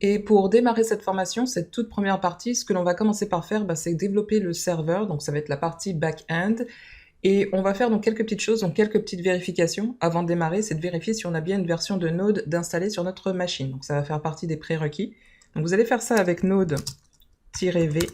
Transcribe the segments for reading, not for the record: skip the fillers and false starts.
Et pour démarrer cette formation, cette toute première partie, ce que l'on va commencer par faire, c'est développer le serveur, donc ça va être la partie back-end, et on va faire donc quelques petites choses, donc quelques petites vérifications avant de démarrer, c'est de vérifier si on a bien une version de Node d'installer sur notre machine, donc ça va faire partie des prérequis. Donc vous allez faire ça avec Node-V, vous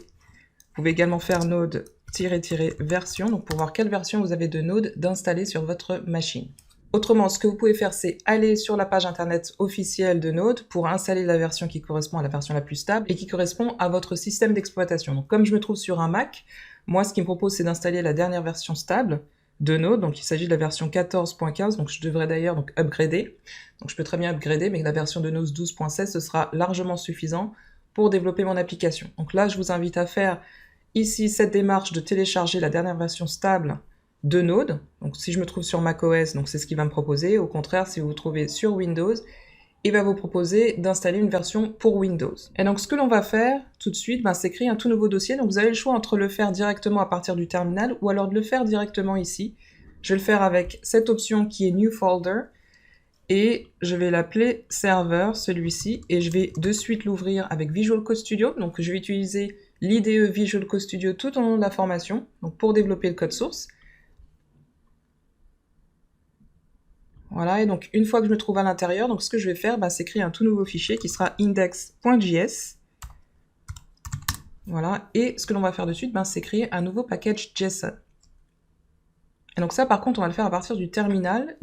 pouvez également faire Node-version, donc pour voir quelle version vous avez de Node d'installer sur votre machine. Autrement, ce que vous pouvez faire, c'est aller sur la page internet officielle de Node pour installer la version qui correspond à la version la plus stable et qui correspond à votre système d'exploitation. Donc comme je me trouve sur un Mac, moi ce qui me propose c'est d'installer la dernière version stable de Node, donc il s'agit de la version 14.15, donc je devrais d'ailleurs upgrader. Donc je peux très bien upgrader, mais la version de Node 12.16, ce sera largement suffisant pour développer mon application. Donc là, je vous invite à faire ici cette démarche de télécharger la dernière version stable de Node. Donc si je me trouve sur macOS, donc c'est ce qu'il va me proposer. Au contraire, si vous vous trouvez sur Windows, il va vous proposer d'installer une version pour Windows. Et donc ce que l'on va faire tout de suite, c'est créer un tout nouveau dossier. Donc vous avez le choix entre le faire directement à partir du terminal ou alors de le faire directement ici. Je vais le faire avec cette option qui est New Folder et je vais l'appeler Server, celui-ci, et je vais de suite l'ouvrir avec Visual Code Studio. Donc je vais utiliser l'IDE Visual Code Studio tout au long de la formation, donc pour développer le code source. Voilà, et donc une fois que je me trouve à l'intérieur, donc ce que je vais faire, c'est créer un tout nouveau fichier qui sera index.js. Voilà, et ce que l'on va faire de suite, c'est créer un nouveau package JSON. Et donc ça, par contre, on va le faire à partir du terminal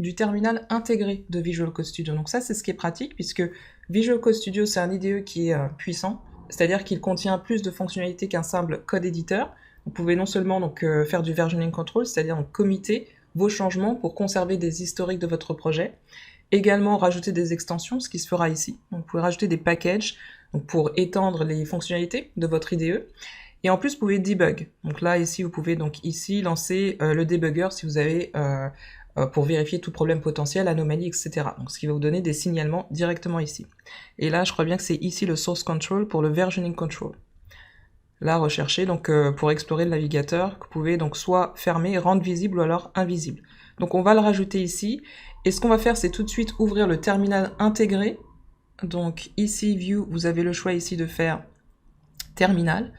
intégré de Visual Code Studio. Donc ça, c'est ce qui est pratique, puisque Visual Code Studio, c'est un IDE qui est puissant, c'est-à-dire qu'il contient plus de fonctionnalités qu'un simple code éditeur. Vous pouvez non seulement faire du versioning control, c'est-à-dire committer vos changements pour conserver des historiques de votre projet. Également rajouter des extensions, ce qui se fera ici. Donc, vous pouvez rajouter des packages pour étendre les fonctionnalités de votre IDE. Et en plus, vous pouvez debug. Donc là, ici, vous pouvez ici lancer le debugger si vous avez pour vérifier tout problème potentiel, anomalie, etc. Donc ce qui va vous donner des signalements directement ici. Et là, je crois bien que c'est ici le source control pour le versioning control. Là, rechercher pour explorer le navigateur, que vous pouvez soit fermer, rendre visible ou alors invisible. Donc on va le rajouter ici, et ce qu'on va faire, c'est tout de suite ouvrir le terminal intégré. Donc ici, View, vous avez le choix ici de faire terminal.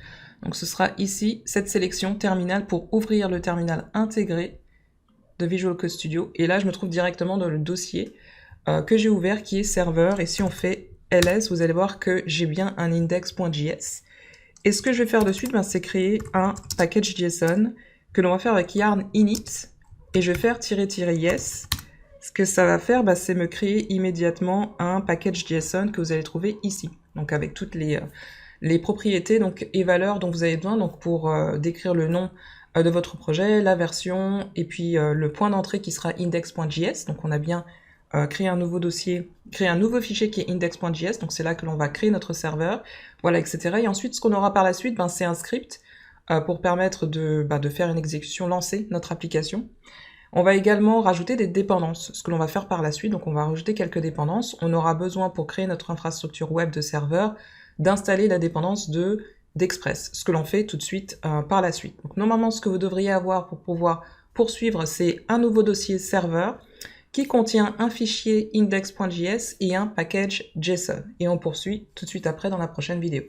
Donc ce sera ici, cette sélection terminal pour ouvrir le terminal intégré de Visual Code Studio. Et là, je me trouve directement dans le dossier que j'ai ouvert qui est serveur, et si on fait ls, vous allez voir que j'ai bien un index.js. Et ce que je vais faire de suite, c'est créer un package JSON que l'on va faire avec yarn init, et je vais faire --yes. Ce que ça va faire, c'est me créer immédiatement un package JSON que vous allez trouver ici, donc avec toutes les propriétés et valeurs dont vous avez besoin pour décrire le nom de votre projet, la version, et puis le point d'entrée qui sera index.js. Donc on a bien créé un nouveau dossier, créé un nouveau fichier qui est index.js, donc c'est là que l'on va créer notre serveur, voilà, etc. Et ensuite, ce qu'on aura par la suite, c'est un script pour permettre de faire une exécution, lancer notre application. On va également rajouter des dépendances, ce que l'on va faire par la suite, donc on va rajouter quelques dépendances. On aura besoin, pour créer notre infrastructure web de serveur, d'installer la dépendance d'Express, ce que l'on fait tout de suite par la suite. Donc normalement, ce que vous devriez avoir pour pouvoir poursuivre, c'est un nouveau dossier serveur qui contient un fichier index.js et un package JSON. Et on poursuit tout de suite après dans la prochaine vidéo.